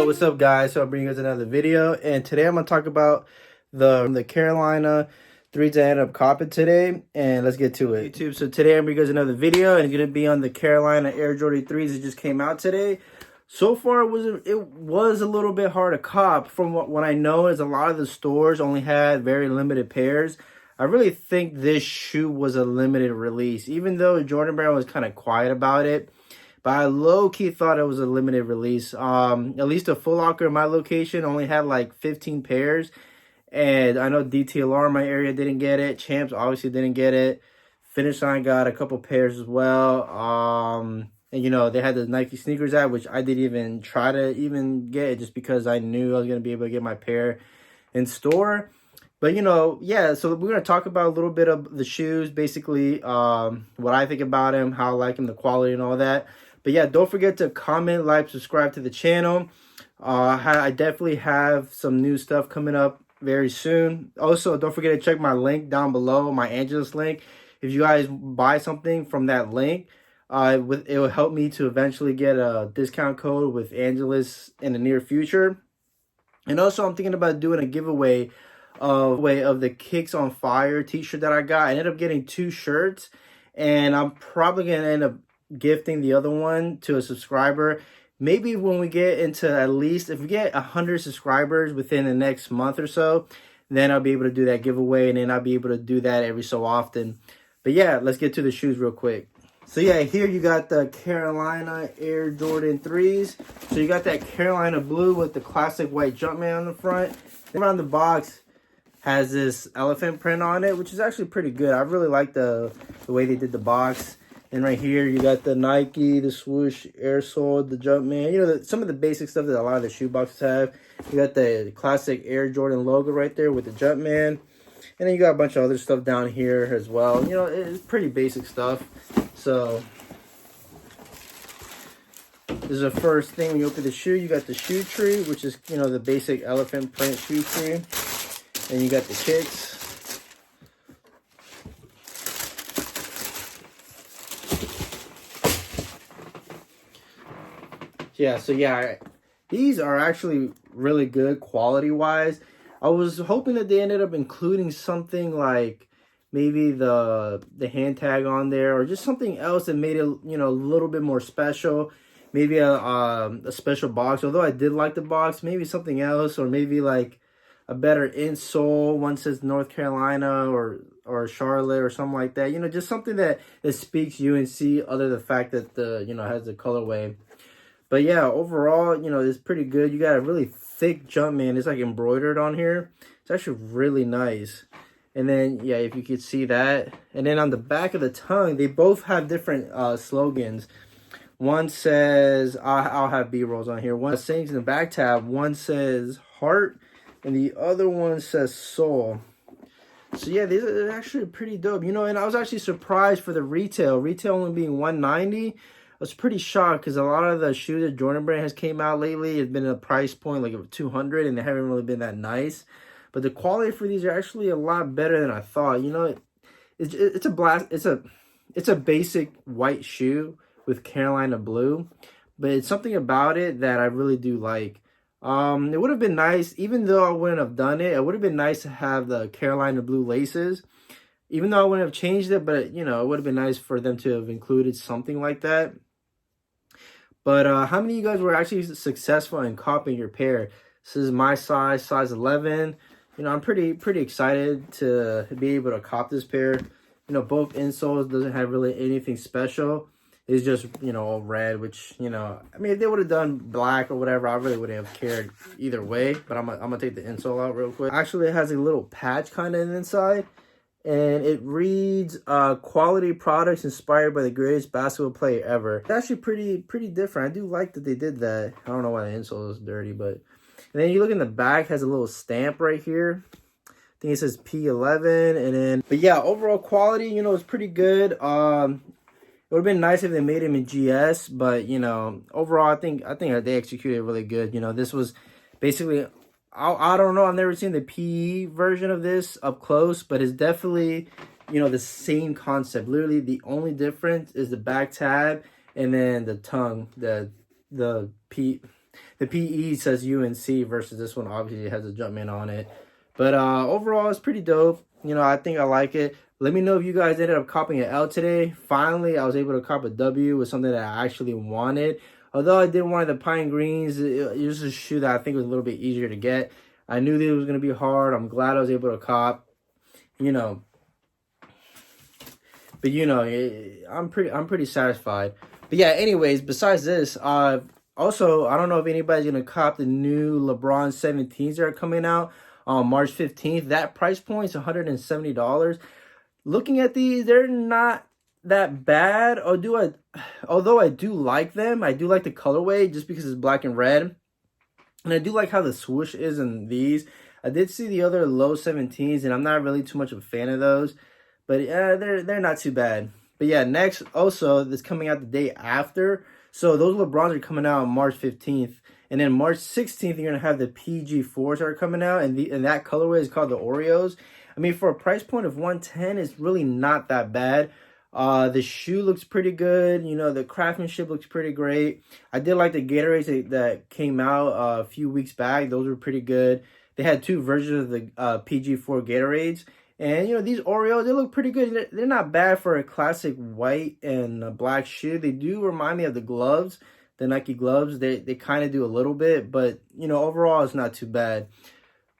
Yo, what's up guys? So I'm bringing you guys another video, and today I'm going to talk about the Carolina 3's I ended up copping today, and let's get to it. YouTube. So today I'm bringing you guys another video, and it's going to be on the Carolina Air Jordan 3's that just came out today. So far it was a little bit hard to cop. From what I know is a lot of the stores only had very limited pairs. I really think this shoe was a limited release, even though Jordan Brand was kind of quiet about it. But I low-key thought it was a limited release. At least a Foot Locker in my location only had like 15 pairs. And I know DTLR in my area didn't get it. Champs obviously didn't get it. Finish Line got a couple pairs as well. And you know, they had the Nike sneakers app, which I didn't even try to even get just because I knew I was going to be able to get my pair in store. But, you know, yeah, so we're going to talk about a little bit of the shoes, basically what I think about them, how I like them, the quality and all that. But yeah, don't forget to comment, like, subscribe to the channel. I definitely have some new stuff coming up very soon. Also, don't forget to check my link down below, my Angelus link. If you guys buy something from that link, it will help me to eventually get a discount code with Angelus in the near future. And also, I'm thinking about doing a giveaway of the Kicks on Fire t-shirt that I got. I ended up getting 2 shirts, and I'm probably going to end up gifting the other one to a subscriber. Maybe when we get into, at least if we get 100 subscribers within the next month or so, then I'll be able to do that giveaway, and then I'll be able to do that every so often. But yeah, let's get to the shoes real quick. So yeah, here you got the Carolina Air Jordan 3's. So you got that Carolina blue with the classic white Jumpman on the front. Around the box has this elephant print on it, which is actually pretty good. I really like the way they did the box. And right here, you got the Nike, the swoosh, air sole, the Jumpman. You know, some of the basic stuff that a lot of the shoe boxes have. You got the classic Air Jordan logo right there with the Jumpman. And then you got a bunch of other stuff down here as well. You know, it's pretty basic stuff. So, this is the first thing when you open the shoe. You got the shoe tree, which is, you know, the basic elephant print shoe tree. And you got the kicks. Yeah, so yeah, these are actually really good quality-wise. I was hoping that they ended up including something like maybe the hand tag on there, or just something else that made it, you know, a little bit more special. Maybe a special box. Although I did like the box, maybe something else, or maybe like a better insole. One says North Carolina or Charlotte or something like that. You know, just something that speaks UNC, other than the fact that the, you know, has the colorway. But yeah, overall, you know, it's pretty good. You got a really thick Jumpman. It's like embroidered on here. It's actually really nice. And then, yeah, if you could see that. And then on the back of the tongue, they both have different slogans. One says, I'll have B-rolls on here. One sings in the back tab. One says heart, and the other one says soul. So yeah, these are actually pretty dope. You know, and I was actually surprised for the retail. Retail only being $190. I was pretty shocked because a lot of the shoes that Jordan Brand has came out lately has been a price point like $200, and they haven't really been that nice. But the quality for these are actually a lot better than I thought. You know, it's a blast. It's a basic white shoe with Carolina blue, but it's something about it that I really do like. It would have been nice, even though I wouldn't have done it. It would have been nice to have the Carolina blue laces, even though I wouldn't have changed it. But you know, it would have been nice for them to have included something like that. But how many of you guys were actually successful in copying your pair? This is my size 11. You know, I'm pretty excited to be able to cop this pair. You know, both insoles doesn't have really anything special. It's just, you know, all red, which, you know, I mean, if they would have done black or whatever, I really wouldn't have cared either way. But I'm gonna take the insole out real quick. Actually, it has a little patch kind of inside. And it reads, quality products inspired by the greatest basketball player ever. It's actually pretty different. I do like that they did that. I don't know why the insole is dirty, but... And then you look in the back, has a little stamp right here. I think it says P11, and then... But yeah, overall quality, you know, it's pretty good. It would have been nice if they made him in GS, but, you know, overall, I think they executed really good. You know, this was basically... I don't know. I've never seen the PE version of this up close, but it's definitely, you know, the same concept. Literally, the only difference is the back tab and then the tongue, the the PE says UNC versus this one obviously has a Jumpman on it. But overall, it's pretty dope. You know, I think I like it. Let me know if you guys ended up copying an L today. Finally, I was able to cop a W with something that I actually wanted. Although I did one of the pine greens, it was a shoe that I think was a little bit easier to get. I knew that it was going to be hard. I'm glad I was able to cop. You know, but you know, I'm pretty satisfied. But yeah, anyways, besides this, also, I don't know if anybody's going to cop the new LeBron 17s that are coming out on March 15th. That price point is $170. Looking at these, they're not that bad. Although I do like them. I do like the colorway just because it's black and red. And I do like how the swoosh is in these. I did see the other low 17s, and I'm not really too much of a fan of those. But yeah, they're not too bad. But yeah, next also, this coming out the day after. So those LeBrons are coming out on March 15th. And then March 16th, you're going to have the PG4s that are coming out. And that colorway is called the Oreos. I mean, for a price point of $110, it's really not that bad. The shoe looks pretty good. You know, the craftsmanship looks pretty great. I did like the Gatorades that came out a few weeks back. Those were pretty good. They had two versions of the PG4 Gatorades. And, you know, these Oreos, they look pretty good. They're not bad for a classic white and black shoe. They do remind me of the gloves, the Nike gloves. They kind of do a little bit. But, you know, overall, it's not too bad.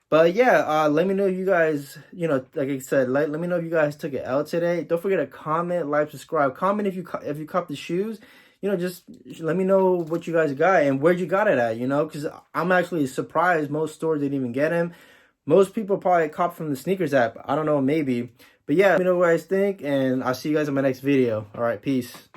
But yeah, let me know if you guys, you know, like I said, let me know if you guys took an L today. Don't forget to comment, like, subscribe. Comment if you cop the shoes. You know, just let me know what you guys got and where'd you got it at, you know, because I'm actually surprised most stores didn't even get them. Most people probably cop from the sneakers app. I don't know, maybe. But yeah, let me know what you guys think, and I'll see you guys in my next video. All right, peace.